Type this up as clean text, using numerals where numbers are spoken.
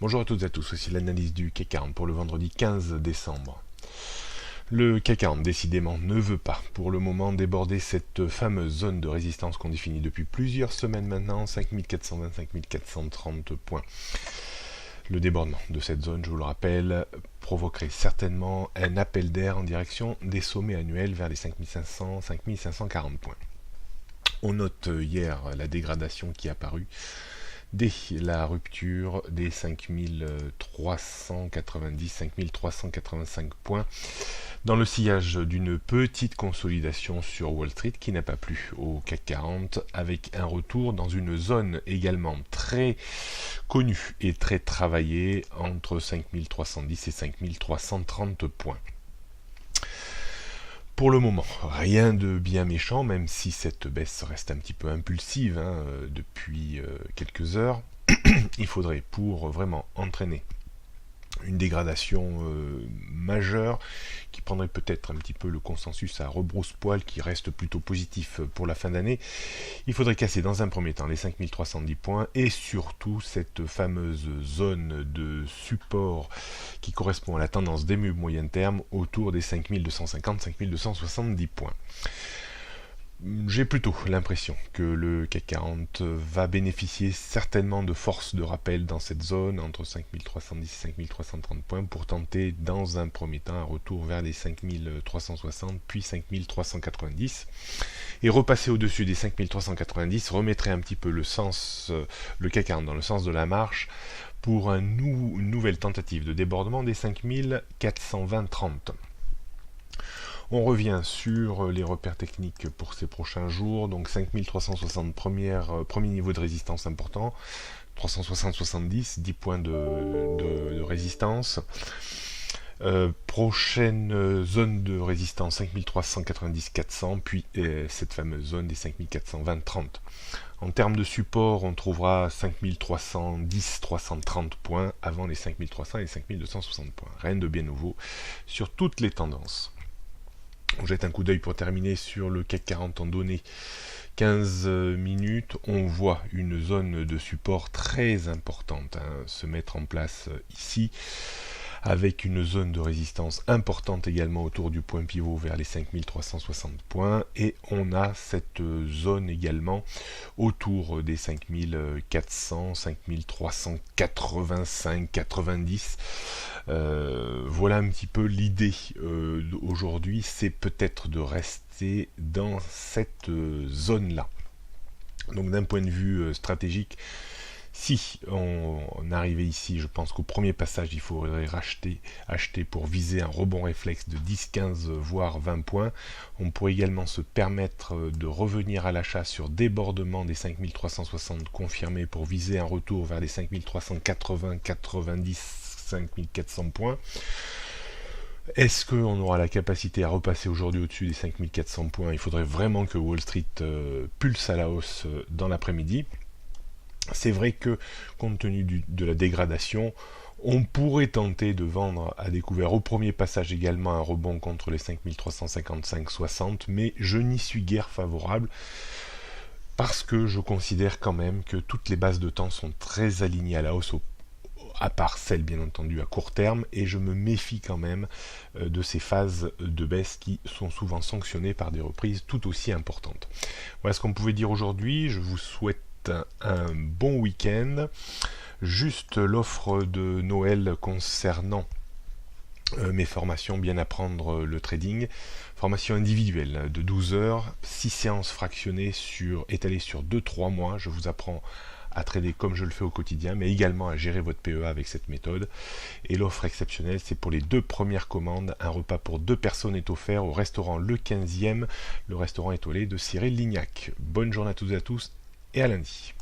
Bonjour à toutes et à tous, voici l'analyse du CAC 40 pour le vendredi 15 décembre. Le CAC 40 décidément ne veut pas pour le moment déborder cette fameuse zone de résistance qu'on définit depuis plusieurs semaines maintenant, 5420-5430 points. Le débordement de cette zone, je vous le rappelle, provoquerait certainement un appel d'air en direction des sommets annuels vers les 5500-5540 points. On note hier la dégradation qui est apparue dès la rupture des 5390-5385 points dans le sillage d'une petite consolidation sur Wall Street qui n'a pas plu au CAC 40 avec un retour dans une zone également très connue et très travaillée entre 5310 et 5330 points. Pour le moment, rien de bien méchant, même si cette baisse reste un petit peu impulsive depuis quelques heures. Il faudrait, pour vraiment entraîner une dégradation majeure, qui prendrait peut-être un petit peu le consensus à rebrousse-poil, qui reste plutôt positif pour la fin d'année, il faudrait casser dans un premier temps les 5310 points, et surtout cette fameuse zone de support qui correspond à la tendance des moyen terme autour des 5250-5270 points. J'ai plutôt l'impression que le CAC 40 va bénéficier certainement de forces de rappel dans cette zone entre 5310 et 5330 points pour tenter dans un premier temps un retour vers les 5360 puis 5390 et repasser au-dessus des 5390 remettrait un petit peu le CAC 40 dans le sens de la marche pour une nouvelle tentative de débordement des 5420-30. On revient sur les repères techniques pour ces prochains jours. Donc 5360, premier niveau de résistance important. 360-70, 10 points de résistance. Prochaine zone de résistance 5390-400, puis cette fameuse zone des 5420-30. En termes de support, on trouvera 5310-330 points avant les 5300 et 5260 points. Rien de bien nouveau sur toutes les tendances. On jette un coup d'œil pour terminer sur le CAC 40 en données 15 minutes. On voit une zone de support très importante se mettre en place ici, avec une zone de résistance importante également autour du point pivot vers les 5360 points, et on a cette zone également autour des 5400, 5385, 90. Voilà un petit peu l'idée aujourd'hui, c'est peut-être de rester dans cette zone-là. Donc d'un point de vue stratégique, si on arrivait ici, je pense qu'au premier passage, il faudrait acheter pour viser un rebond réflexe de 10, 15, voire 20 points. On pourrait également se permettre de revenir à l'achat sur débordement des 5360 confirmés pour viser un retour vers les 5380, 90, 5400 points. Est-ce qu'on aura la capacité à repasser aujourd'hui au-dessus des 5400 points? Il faudrait vraiment que Wall Street pulse à la hausse dans l'après-midi. C'est vrai que, compte tenu de la dégradation, on pourrait tenter de vendre à découvert au premier passage également un rebond contre les 5355-60, mais je n'y suis guère favorable parce que je considère quand même que toutes les bases de temps sont très alignées à la hausse, à part celles bien entendu à court terme, et je me méfie quand même de ces phases de baisse qui sont souvent sanctionnées par des reprises tout aussi importantes. Voilà ce qu'on pouvait dire aujourd'hui. Je vous souhaite un bon week-end. Juste l'offre de Noël concernant mes formations bien apprendre le trading, formation individuelle de 12 heures, 6 séances fractionnées étalées sur 2-3 mois. Je vous apprends à trader comme je le fais au quotidien, mais également à gérer votre PEA avec cette méthode. Et l'offre exceptionnelle, c'est pour les 2 premières commandes. Un repas pour 2 personnes est offert au restaurant Le 15e, le restaurant étoilé de Cyril Lignac. Bonne journée à toutes et à tous, et à lundi.